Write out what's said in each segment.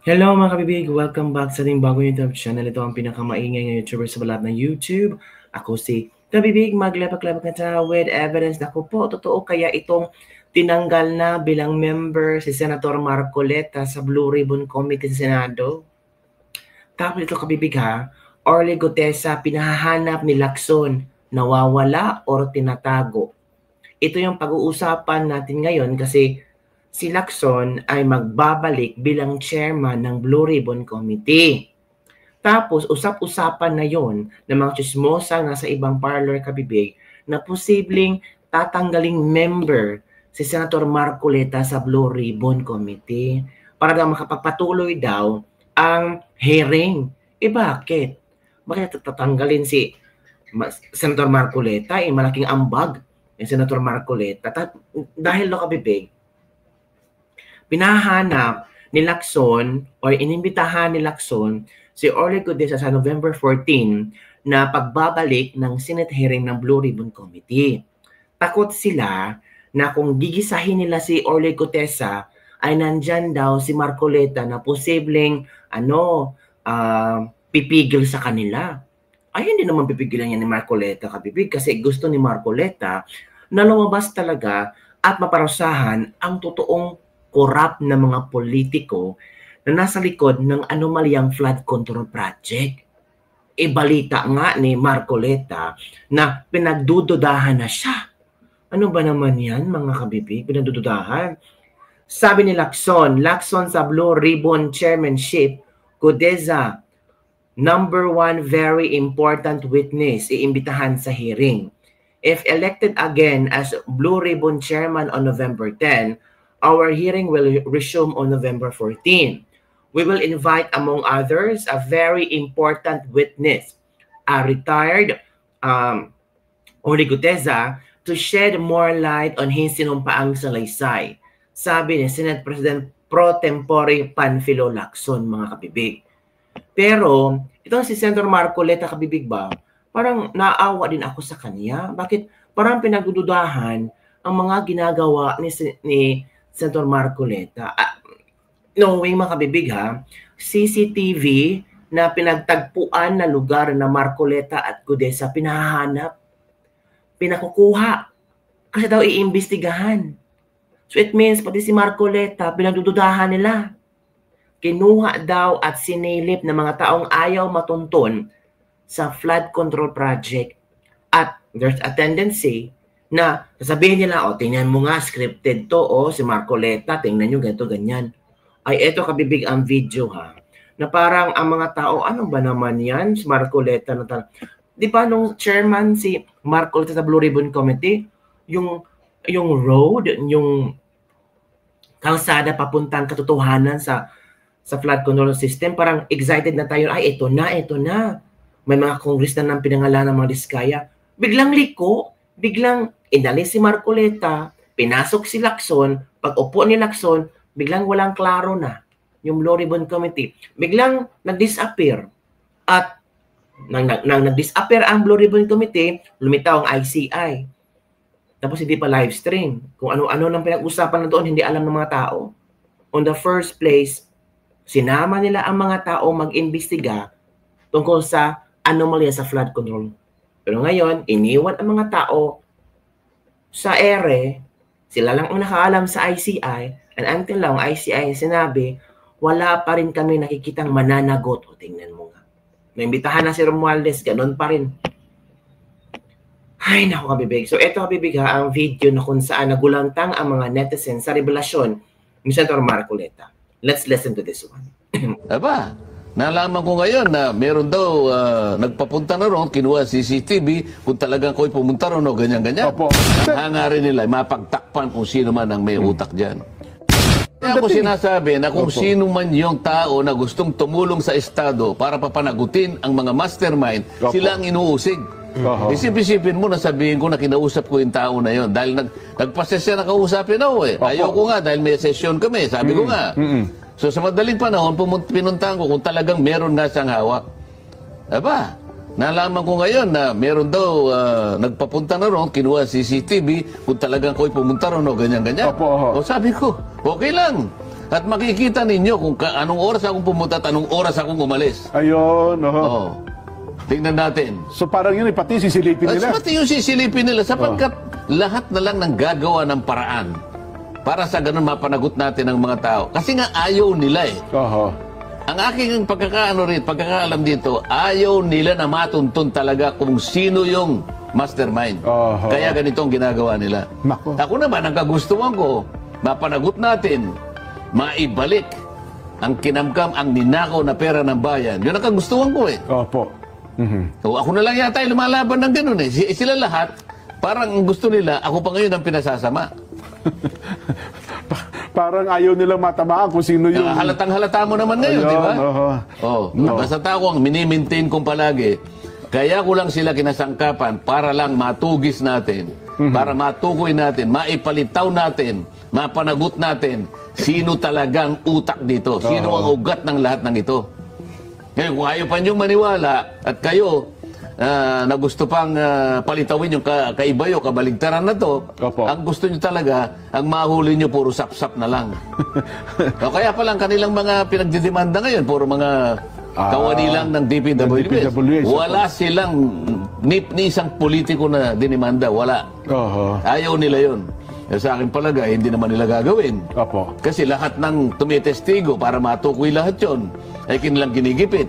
Hello mga kabibig! Welcome back sa ating bagong YouTube channel. Ito ang pinakamaingay na YouTuber sa balat ng YouTube. Ako si Kabibig, maglepak-lepak na tayo with evidence. Naku po, totoo kaya itong tinanggal na bilang member si Senator Marcoleta sa Blue Ribbon Committee sa Senado? Tapos ito kabibig ha, Orly Gutesa pinahahanap ni Lacson, nawawala o tinatago. Ito yung pag-uusapan natin ngayon kasi si Lacson ay magbabalik bilang chairman ng Blue Ribbon Committee. Tapos, usap-usapan na yon ng mga chismosa nga sa ibang parlor kabibig na posibleng tatanggaling member si Senator Marcoleta sa Blue Ribbon Committee para daw makapagpatuloy daw ang hearing. Bakit? Bakit tatanggalin si Senator Marcoleta? Malaking ambag yung Senator Marcoleta. Dahil lo kabibig, pinahanap ni Lacson or inimbitahan ni Lacson si Orly Gutesa sa November 14 na pagbabalik ng Senate hearing ng Blue Ribbon Committee. Takot sila na kung gigisahin nila si Orly Gutesa ay nandyan daw si Marcoleta na posibleng pipigil sa kanila. Ay hindi naman pipigilan yan ni Marcoleta kabibig kasi gusto ni Marcoleta na lumabas talaga at maparusahan ang totoong corrupt na mga politiko na nasa likod ng anomalyang flood control project. Balita nga ni Marcoleta na pinagdududahan na siya. Ano ba naman yan mga kabibig? Pinagdududahan. Sabi ni Lacson sa Blue Ribbon Chairmanship, Gutesa, number one very important witness, iimbitahan sa hearing. If elected again as Blue Ribbon Chairman on November 10, our hearing will resume on November 14. We will invite, among others, a very important witness, a retired Orly Gutesa, to shed more light on his sinumpaang salaysay. Sabi ni Senate President Pro Tempore Panfilo Lacson, mga kabibig. Pero, itong si Senator Marcoleta, kabibig ba, parang naawa din ako sa kanya. Bakit? Parang pinagdududahan ang mga ginagawa ni Senator Marcoleta. Knowing mga kabibig ha, CCTV na pinagtagpuan na lugar na Marcoleta at Gutesa pinahanap, pinakukuha, kasi daw iimbestigahan. So it means pati si Marcoleta pinagdududahan nila. Kinuha daw at sinilip ng mga taong ayaw matunton sa flood control project. At there's a tendency na sasabihin nila, tingnan mo nga, scripted to, si Marcoleta, tingnan nyo, ganito, ganyan. Ay, eto kabibig ang video ha, na parang ang mga tao, ano ba naman yan, si Marcoleta na di ba nung chairman si Marcoleta sa Blue Ribbon Committee, yung road, yung kalsada papuntang katotohanan sa flood control system, parang excited na tayo, ay, ito na. May mga congressman ng pinangalan ng mga Diskaya. Biglang liko, biglang inalis si Marcoleta, pinasok si Lacson, pag upo ni Lacson, biglang walang klaro na yung Blue Ribbon Committee. Biglang nag-disappear. At nang nag-disappear ang Blue Ribbon Committee, lumitaw ang ICI. Tapos hindi pa live stream. Kung ano-ano nang pinag-usapan na doon, hindi alam ng mga tao. On the first place, sinama nila ang mga tao mag-imbestiga tungkol sa anomalya sa flood control. Pero ngayon, iniwan ang mga tao sa ere, sila lang ang nakaalam sa ICI, and until now, ICI sinabi, wala pa rin kami nakikitang mananagot. O tingnan mo nga. Naimbitahan na si Romualdez, ganun pa rin. Ay, naku kabibig. So, ito kabibig ha, ang video na kung saan nagulantang ang mga netizens sa revelasyon ni Senator Marcoleta. Let's listen to this one. Aba, nalaman ko ngayon na meron daw nagpapunta na ron, kinuha CCTV, kung talagang ko'y pumunta ron o ganyan-ganyan. Hangarin nila, mapagtakpan kung sino man ang may utak dyan. Kaya ako sinasabi na kung sino man yung tao na gustong tumulong sa Estado para papanagutin ang mga mastermind, sila ang inuusig. Isip-isipin mo na sabihin ko na kinausap ko yung tao na yon dahil nagpasesya na kausapin ako eh. Ayoko nga dahil may session kami, sabi ko nga. So sa madaling panahon, pinuntahan ko kung talagang meron nga siyang hawak. Aba, nalaman ko ngayon na meron daw nagpapunta na ron, kinuha CCTV, kung talagang ko'y pumunta ron o ganyan-ganyan. O sabi ko, okay lang. At makikita ninyo kung anong oras akong pumunta at anong oras akong umalis. Ayun, Oo. Tingnan natin. So parang yun, pati sisilipin nila. Pati yung sisilipin nila sapagkat lahat na lang ng gagawa ng paraan para sa ganun mapanagot natin ang mga tao. Kasi nga ayaw nila eh. Oho. Ang aking pagkakaalam dito, ayaw nila na matuntun talaga kung sino yung mastermind. Oho. Kaya ganito ang ginagawa nila. Nako. Ako naman, ang kagustuhan ko, mapanagot natin, maibalik ang kinamkam, ang ninakaw na pera ng bayan. Yun ang kagustuhan ko eh. Opo. So, ako na lang yata yung lumalaban ng ganun eh. Sila lahat, parang gusto nila, ako pa ngayon ang pinasasama. Parang ayaw nilang matamaan kung sino yung... Halatang halata mo naman ngayon, di ba? Oho. Basta tao ang minimaintain kong palagi. Kaya ko lang sila kinasangkapan para lang matugis natin, para matukoy natin, maipalitaw natin, mapanagot natin, sino talagang utak dito, sino ang ugat ng lahat ng ito. Ngayon, kung ayaw pa niyong maniwala at kayo na gusto pang palitawin yung kaibayo, kabaligtaran na to, Opo. ang gusto niyo talaga, ang mahuli niyo puro sapsap na lang. O kaya pa lang kanilang mga pinagdidemanda ngayon, puro mga kawani lang ng DPWH. Wala silang ni isang politiko na dinimanda, wala. Oho. Ayaw nila yun. Sa akin palagay, hindi naman nila gagawin. Opo. Kasi lahat ng tumitestigo para matukoy lahat yun, ay kanilang ginigipit.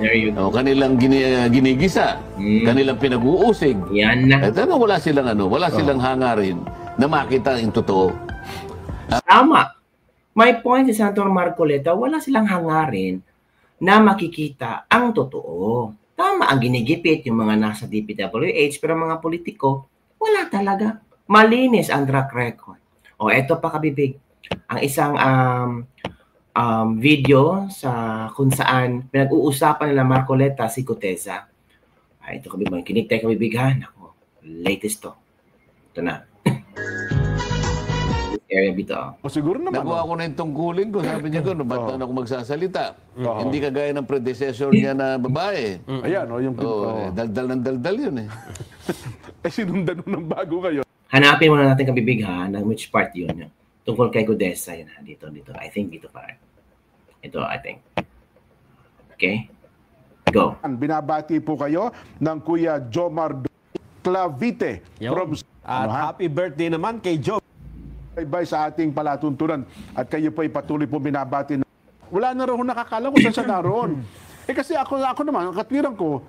There you go. O, kanilang ginigisa, kanilang pinag-uusig. Yan na. At wala silang hangarin na makita yung totoo. Tama. My point si Senator Marcoleta, wala silang hangarin na makikita ang totoo. Tama ang ginigipit yung mga nasa DPWH, pero mga politiko, wala talaga. Malinis ang track record. O eto pa kabibig, ang isang video sa kung saan pinag-uusapan nila Marcoleta si Gutesa. Ay, ito kabibig, kinig tayo kabibig ha. Ako, latest to. Ito na. Area dito. O siguro naman. Nakuha ko na yung tungkulin ko. Sabi niya ko, ba't na ako magsasalita? Hindi kagaya ng predecessor niya na babae. Ayan, yung... Daldal ng daldal yun eh. Sinundan mo ng bago kayo. Hanapin muna natin kabibig ha, ng which part yun. Tungkol kay Gutesa. Yun ha, dito. I think dito pa rin. Ito, I think. Okay? Go. Binabati po kayo ng Kuya Jomar Clavite. From... At happy birthday naman kay Joe. Bye sa ating palatuntunan. At kayo po ay patuloy po binabati. Wala na rin nakakala kung saan siya naroon. Kasi ako naman, ang katwiran ko,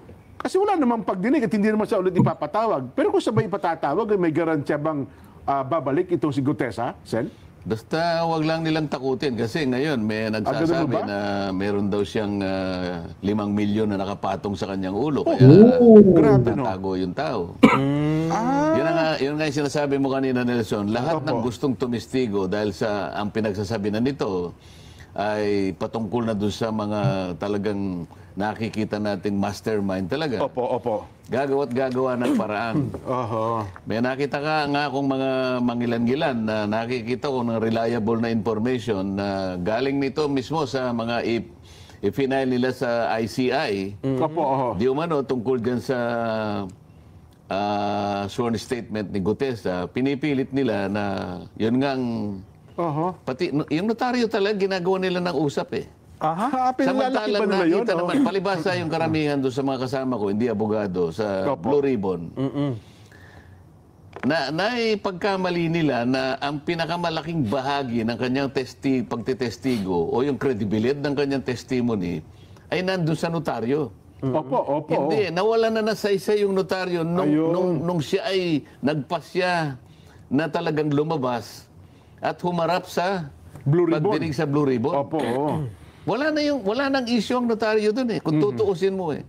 kasi wala namang pagdinig at hindi naman siya ulit ipapatawag. Pero kung sabay ipatatawag, may garansya bang babalik itong si Gutesa, Sen? Basta wag lang nilang takutin kasi ngayon may nagsasabi na meron daw siyang 5 milyon na nakapatong sa kanyang ulo. Kaya grabe, no? tatago yung tao. Yun nga yung sinasabi mo kanina, Nelson. Lahat ng gustong tumistigo dahil sa ang pinagsasabi na nito ay patungkol na doon sa mga talagang nakikita nating mastermind talaga. Opo. Gagawa ng paraan. May nakita nga akong mga mangilan-gilan na nakikita ko ng reliable na information na galing nito mismo sa mga i-final nila sa ICI. Di umano tungkol dyan sa sworn statement ni Gutesa, pinipilit nila na yun ngang pati yung notaryo talaga ginagawa nila ng usap eh. Samantalang nakita naman, palibasa yung karamihan doon sa mga kasama ko, hindi abogado, sa Blue Ribbon. Na ipagkamali nila na ang pinakamalaking bahagi ng kanyang pagtitestigo o yung credibility ng kanyang testimony ay nandun sa notaryo. Opo. Hindi, nawala na nasaysay yung notaryo nung siya ay nagpasya na talagang lumabas at humarap sa pagdinig sa Blue Ribbon. Opo. Wala nang issue ang notaryo dun eh, kung tutuusin mo eh.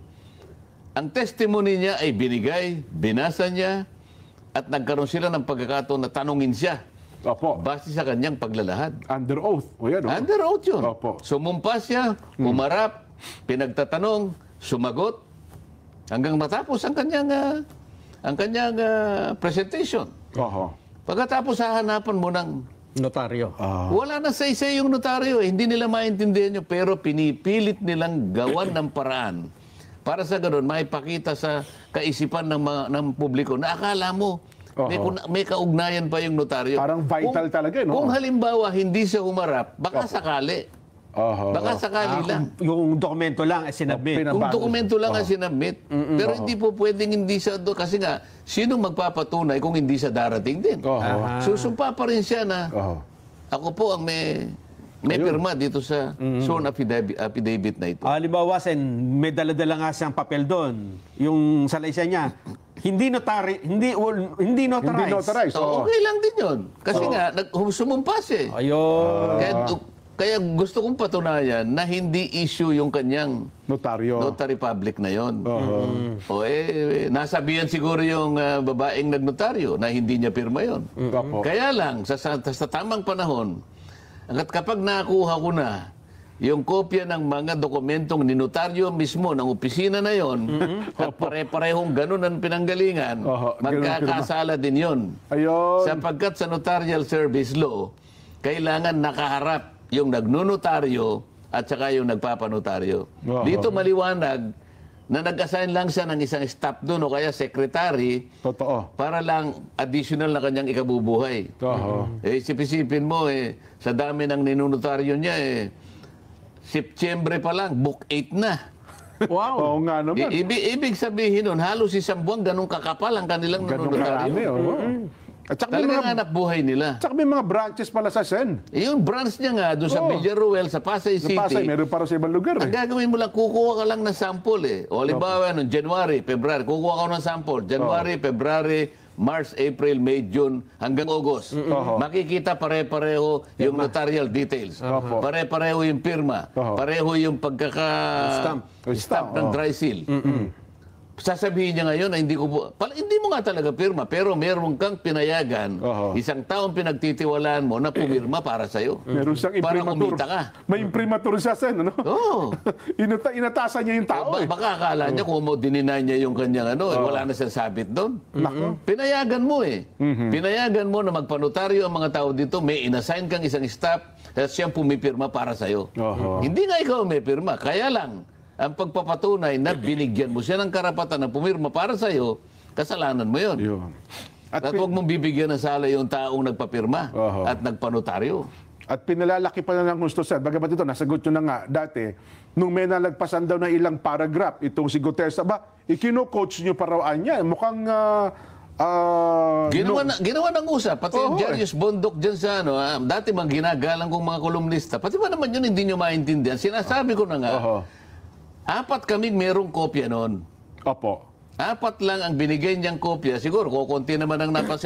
Ang testimony niya ay binigay, binasa niya, at nagkaroon sila ng pagkakataon na tanungin siya. Opo. Base sa kanyang paglalahad. Under oath. Under oath yun. Opo. Sumumpa siya, umarap, pinagtatanong, sumagot, hanggang matapos ang kanyang presentation. Pagkatapos hahanapan mo ng notaryo. Wala na say-say yung notaryo. Hindi nila maintindihan yun, pero pinipilit nilang gawan ng paraan para sa ganun, maipakita sa kaisipan ng publiko na akala mo May kaugnayan pa yung notaryo. Parang vital talaga, no? Kung halimbawa hindi siya humarap, baka sakali. Baka sakali lang. Yung dokumento lang ay sinabit. Kung dokumento lang ang sinabit. Pero hindi po pwedeng hindi siya doon. Kasi nga, sino magpapatunay kung hindi siya darating din? Susumpa pa rin siya na ako po ang may pirma dito sa sworn affidavit na ito. Halimbawa, Sen, may dala-dala nga siyang papel doon. Yung salaysay niya, hindi notarized. Hindi notarized. So, okay lang din yun. Kasi nga, sumumpas eh. Ayun. Kaya gusto kong patunayan na hindi issue yung kanyang notary public na yon. Nasabihan siguro yung babaeng nagnotaryo na hindi niya pirma yon. Kaya lang, sa tamang panahon, kapag nakuha ko na yung kopya ng mga dokumentong ninotaryo mismo ng opisina na yon, at pare-parehong ganun ang pinanggalingan, magkakasala din yon. Sapagkat sa notarial service law, kailangan nakaharap yung nagnunotaryo at saka yung nagpapanotaryo. Dito maliwanag na nag-assign lang siya ng isang staff doon o kaya secretary para lang additional na kanyang ikabubuhay. Isip-isipin mo, sa dami ng ninunotaryo niya, September pa lang, book 8 na. Wow! Oo nga naman. Ibig sabihin nun, halos isang buwan ganun kakapal ang kanilang ninunotaryo. At saka talagang hanap buhay nila. Tsaka may mga branches pala sa Sen. Yung branch niya nga, doon sa Villaruel, sa Pasay City. Sa Pasay, meron para sa ibang lugar. Ang gagawin mo lang, kukuha ka lang ng sample O halimbawa, January, February, kukuha ka ng sample. January, February, March, April, May, June, hanggang August. Makikita pare-pareho yung notarial details. Pare-pareho yung pirma. Pareho yung pagkaka-stamp ng dry seal. Sasabihin niya ngayon na hindi mo nga talaga pirma, pero meron kang pinayagan, isang taong pinagtitiwalaan mo na pumirma para sa'yo. Meron siyang para imprimatur. kumita ka. May imprimatur siya, Sen, ano? Inatasan niya yung tao, Baka akala niya kung dininay niya yung kanyang wala na siyang sabit doon. Pinayagan mo Pinayagan mo na magpanotaryo ang mga tao dito, may inassign kang isang staff at siyang pumipirma para sa'yo. Hindi nga ikaw may pirma, kaya lang, ang pagpapatunay na binigyan mo siya ng karapatan na pumirma para sa iyo, kasalanan mo yun. At huwag mong bibigyan ng sala yung taong nagpapirma at nagpanotaryo. At pinalalaki pa na ng gusto, Sir. Bagamat ito, nasagot nyo na nga dati, nung may nalagpasan daw ng ilang paragraph, itong si Gutierrez, ikino-coach nyo paraan niya. Mukhang... ginawa ng usap. Pati yung Jarius Bondok dyan sa dati mga ginagalang kong mga kolumnista. Pati ba naman yun hindi nyo maintindihan? Sinasabi ko na nga, 4 kaming merong kopya noon. Apat lang ang binigay niyang kopya. Siguro, kukunti naman ang nagawa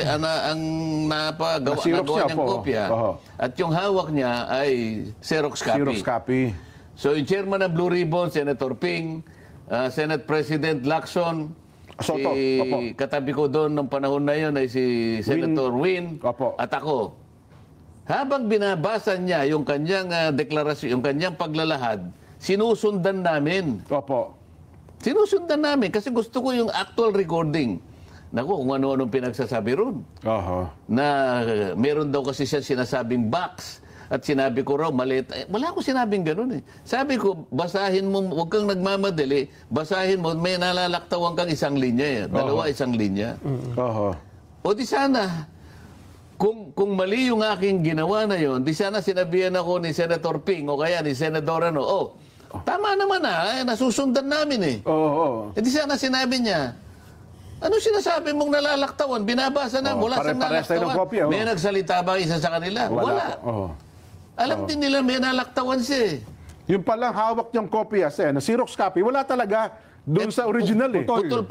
niyang kopya. At yung hawak niya ay Xerox copy. So, yung chairman ng Blue Ribbon, Senator Ping, Senate President Lacson, Soto. katabi ko doon ng panahon na yun ay si Senator Win at ako. Habang binabasa niya yung kanyang deklarasyon, yung kanyang paglalahad, sinusundan namin. Sinusundan namin kasi gusto ko yung actual recording. Naku, kung ano-anong pinagsasabi ron. Na meron daw kasi siya sinasabing box. At sinabi ko raw, maliit. Wala ko sinabing ganun Sabi ko, basahin mo, huwag kang nagmamadali, basahin mo, may nalalaktawan kang isang linya dalawa isang linya. O di sana, kung mali yung aking ginawa na yon, di sana sinabihan ako ni Senator Ping o kaya ni Senador tama naman nasusundan namin E di sana sinabi niya, ano sinasabi mong nalalaktawan? Binabasa na, wala siyang nalalaktawan. May nagsalita ba isa sa kanila? Wala. Alam din nila may nalaktawan siya Yung palang hawak niyang kopya, na Xerox copy, wala talaga doon sa original Putol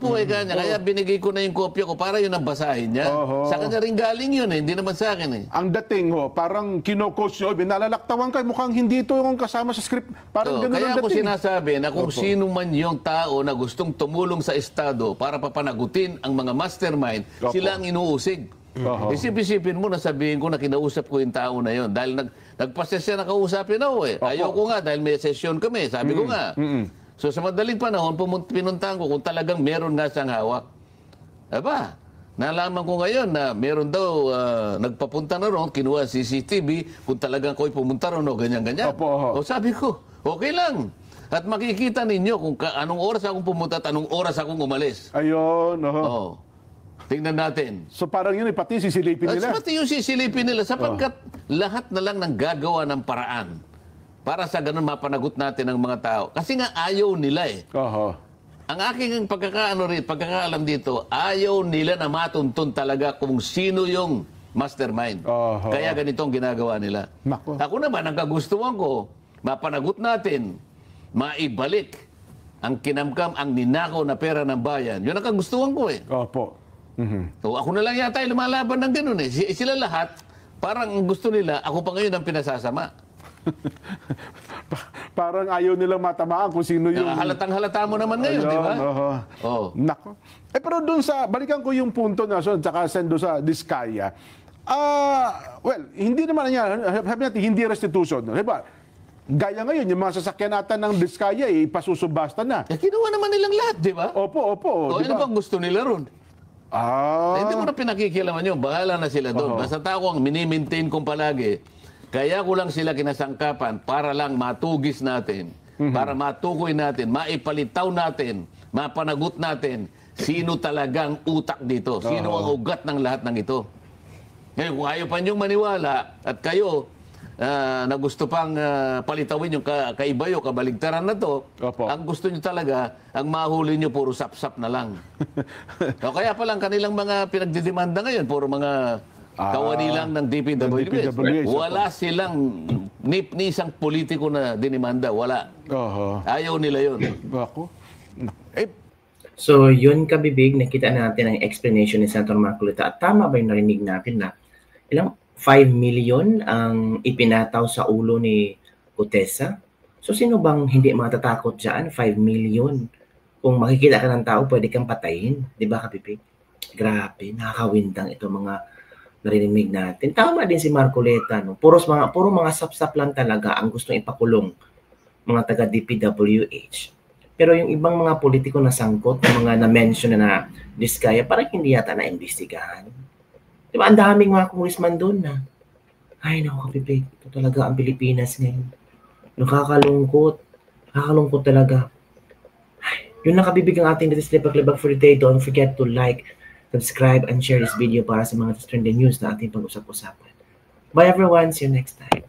po kanya. Kaya binigay ko na yung kopya ko para yun ang basahin niya. Sa kanya rin galing yun hindi naman sa akin Ang dating parang kino-coach nyo, binalalaktawan ka, mukhang hindi ito yung kasama sa script. Parang ganun kaya ang dating. ako sinasabi na kung sino man yung tao na gustong tumulong sa Estado para papanagutin ang mga mastermind, sila ang inuusig. Isip-isipin mo na sabihin ko na kinausap ko yung tao na yun. Dahil nagpasesya na kausapin ako Ayaw ko nga dahil may session kami. Sabi ko nga. So sa madaling panahon, pinuntahan ko kung talagang meron nga siyang hawak. Nalaman ko ngayon na meron daw nagpapunta na ron, kinuha CCTV, kung talagang ako'y pumunta ron o ganyan-ganyan. O sabi ko, okay lang. At makikita ninyo kung anong oras akong pumunta at anong oras akong umalis. Ayun, Tingnan natin. So parang yun, pati sisilipin At nila. pati yung sisilipin nila sapagkat lahat na lang ng gagawa ng paraan para sa ganun mapanagot natin ang mga tao. Kasi nga ayaw nila eh. Oho. Ang aking pagkakaalam dito, ayaw nila na matuntun talaga kung sino yung mastermind. Oho. Kaya ganito ang ginagawa nila. Nako. Ako naman, ang kagustuhan ko, mapanagot natin, maibalik ang kinamkam, ang ninakaw na pera ng bayan. Yun ang kagustuhan ko eh. Opo. So, ako na lang yata yung lumalaban ng ganun eh. Sila lahat, parang gusto nila, ako pa ngayon ang pinasasama. Parang ayaw nilang matamaan kung sino yung... Halatang-halata mo naman ngayon, di ba? Oh. Nako. Pero doon sa, balikan ko yung punto na so, tsaka sendo sa Diskaya. Well, hindi naman yan, sabi natin, hindi restitution. Diba? Gaya ngayon, yung mga sasakyan natin ng Diskaya, ipasusubasta na. Kinuha naman nilang lahat, di ba? Opo. O, ano bang gusto nila ron? Hindi mo na pinakikilaman yun. Bahala na sila doon. Basta tao ang minimaintain kong palagi. Kaya ko lang sila kinasangkapan para lang matugis natin, para matukoy natin, maipalitaw natin, mapanagot natin sino talagang utak dito, sino ang ugat ng lahat ng ito. Ngayon, kung ayaw pa niyong maniwala at kayo na gusto pang palitawin yung kaibayo, kabaligtaran na to, ang gusto niyo talaga, ang mahuli niyo puro sapsap na lang. O kaya pa lang kanilang mga pinagdidemanda ngayon, puro mga kawani lang ng DPWH. Wala silang ni isang politiko na dinimanda. Wala. Ayaw nila yun. Ako? So, yun kabibig, nakita natin ang explanation ni Senator Marcoleta. At tama ba yung narinig natin na ilang 5 million ang ipinataw sa ulo ni Gutesa? So, sino bang hindi matatakot dyan? 5 million. Kung makikita ka ng tao, pwede kang patayin. Di ba kabibig? Grabe, nakakawindang ito mga narinig natin. Tama din si Marcoleta, no? Puro mga sapsap lang talaga ang gustong ipakulong mga taga DPWH. Pero yung ibang mga politiko na sangkot, mga na-mention na Diskaya, parang hindi yata na-imbestigahan. Diba, ang daming mga congressman doon na, ay, naku, kapipig, ito talaga ang Pilipinas ngayon. Nakakalungkot talaga. Ay, yun na kabibig ang ating This Libag for the day. Don't forget to like, subscribe, and share this video para sa mga trending news na ating pag-usap-usapan. Bye everyone, see you next time.